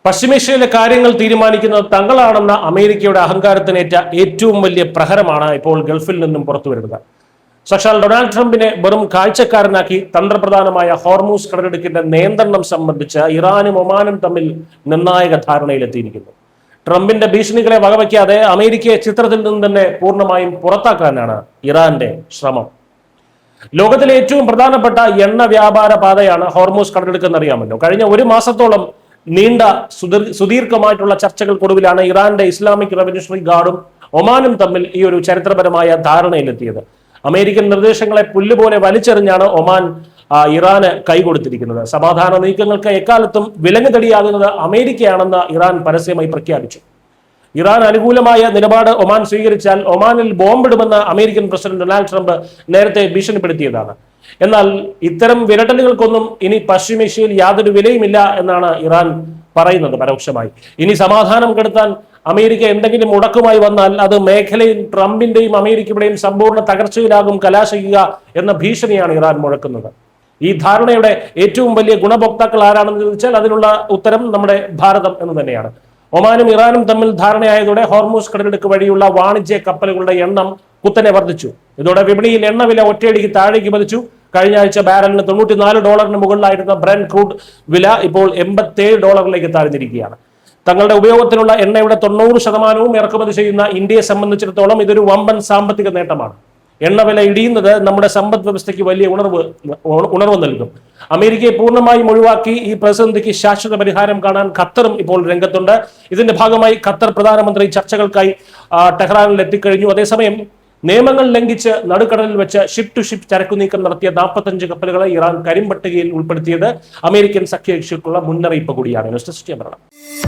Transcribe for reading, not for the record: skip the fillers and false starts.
പശ്ചിമേഷ്യയിലെ കാര്യങ്ങൾ തീരുമാനിക്കുന്നത് തങ്ങളാണെന്ന അമേരിക്കയുടെ അഹങ്കാരത്തിനേറ്റ ഏറ്റവും വലിയ പ്രഹരമാണ് ഇപ്പോൾ ഗൾഫിൽ നിന്നും പുറത്തു വരുന്നത്. സാക്ഷാൽ ഡൊണാൾഡ് ട്രംപിനെ വെറും കാഴ്ചക്കാരനാക്കി തന്ത്രപ്രധാനമായ ഹോർമൂസ് കടലിടുക്കിന്റെ നിയന്ത്രണം സംബന്ധിച്ച് ഇറാനും ഒമാനും തമ്മിൽ നിർണായക ധാരണയിലെത്തിയിരിക്കുന്നു. ട്രംപിന്റെ ഭീഷണികളെ വകവയ്ക്കാതെ അമേരിക്കയെ ചിത്രത്തിൽ നിന്ന് തന്നെ പൂർണ്ണമായും പുറത്താക്കാനാണ് ഇറാന്റെ ശ്രമം. ലോകത്തിലെ ഏറ്റവും പ്രധാനപ്പെട്ട എണ്ണ വ്യാപാര പാതയാണ് ഹോർമൂസ് കടലിടുക്ക് എന്നറിയാമല്ലോ. കഴിഞ്ഞ ഒരു മാസത്തോളം നീണ്ട സുദീർഘമായിട്ടുള്ള ചർച്ചകൾക്കൊടുവിലാണ് ഇറാന്റെ ഇസ്ലാമിക് റവല്യൂഷണറി ഗാർഡും ഒമാനും തമ്മിൽ ഈ ഒരു ചരിത്രപരമായ ധാരണയിലെത്തിയത്. അമേരിക്കൻ നിർദ്ദേശങ്ങളെ പുല്ലുപോലെ വലിച്ചെറിഞ്ഞാണ് ഒമാൻ ഇറാന് കൈകൊടുത്തിരിക്കുന്നത്. സമാധാന നീക്കങ്ങൾക്ക് എക്കാലത്തും വിലങ്ങുതടിയാകുന്നത് അമേരിക്കയാണെന്ന് ഇറാൻ പരസ്യമായി പ്രഖ്യാപിച്ചു. ഇറാൻ അനുകൂലമായ നിലപാട് ഒമാൻ സ്വീകരിച്ചാൽ ഒമാനിൽ ബോംബിടുമെന്ന് അമേരിക്കൻ പ്രസിഡന്റ് ഡൊണാൾഡ് ട്രംപ് നേരത്തെ ഭീഷണിപ്പെടുത്തിയതാണ്. എന്നാൽ ഇത്തരം വിരട്ടലുകൾക്കൊന്നും ഇനി പശ്ചിമേഷ്യയിൽ യാതൊരു വിലയുമില്ല എന്നാണ് ഇറാൻ പറയുന്നത് പരോക്ഷമായി. ഇനി സമാധാനം കെടുത്താൻ അമേരിക്ക എന്തെങ്കിലും മുടക്കുമായി വന്നാൽ അത് മേഖലയിൽ ട്രംപിന്റെയും അമേരിക്കയുടെയും സമ്പൂർണ്ണ തകർച്ചയിലാകും കലാശിക്കുക എന്ന ഭീഷണിയാണ് ഇറാൻ മുഴക്കുന്നത്. ഈ ധാരണയുടെ ഏറ്റവും വലിയ ഗുണഭോക്താക്കൾ ആരാണെന്ന് ചോദിച്ചാൽ അതിനുള്ള ഉത്തരം നമ്മുടെ ഭാരതം എന്ന് തന്നെയാണ്. ഒമാനും ഇറാനും തമ്മിൽ ധാരണയായതോടെ ഹോർമൂസ് കടലിടുക്ക് വഴിയുള്ള വാണിജ്യ കപ്പലുകളുടെ എണ്ണം കുത്തനെ വർദ്ധിച്ചു. ഇതോടെ വിപണിയിൽ എണ്ണ വില ഒറ്റയടിക്ക് താഴേക്ക് പതിച്ചു. കഴിഞ്ഞ ആഴ്ച ബാരലിന് $94 മുകളിലായിരുന്ന ബ്രെന്റ് ക്രൂഡ് വില ഇപ്പോൾ $87 താഴ്ന്നിരിക്കുകയാണ്. തങ്ങളുടെ ഉപയോഗത്തിലുള്ള എണ്ണയുടെ 90% ഇറക്കുമതി ചെയ്യുന്ന ഇന്ത്യയെ സംബന്ധിച്ചിടത്തോളം ഇതൊരു വമ്പൻ സാമ്പത്തിക നേട്ടമാണ്. എണ്ണവില ഇടിയുന്നത് നമ്മുടെ സമ്പദ് വ്യവസ്ഥയ്ക്ക് വലിയ ഉണർവ് നൽകും. അമേരിക്കയെ പൂർണ്ണമായും ഒഴിവാക്കി ഈ പ്രതിസന്ധിക്ക് ശാശ്വത പരിഹാരം കാണാൻ ഖത്തറും ഇപ്പോൾ രംഗത്തുണ്ട്. ഇതിന്റെ ഭാഗമായി ഖത്തർ പ്രധാനമന്ത്രി ചർച്ചകൾക്കായി ടെഹ്റാനിൽ എത്തിക്കഴിഞ്ഞു. അതേസമയം നിയമങ്ങൾ ലംഘിച്ച് നടുക്കടലിൽ വെച്ച് ഷിപ്പ് ടു ഷിപ്പ് ചരക്കു നീക്കം നടത്തിയ 45 കപ്പലുകളെ ഇറാൻ കരിമ്പട്ടികയിൽ ഉൾപ്പെടുത്തിയത് അമേരിക്കൻ സഖ്യകക്ഷിക്കുള്ള മുന്നറിയിപ്പ് കൂടിയാണ്. News desk.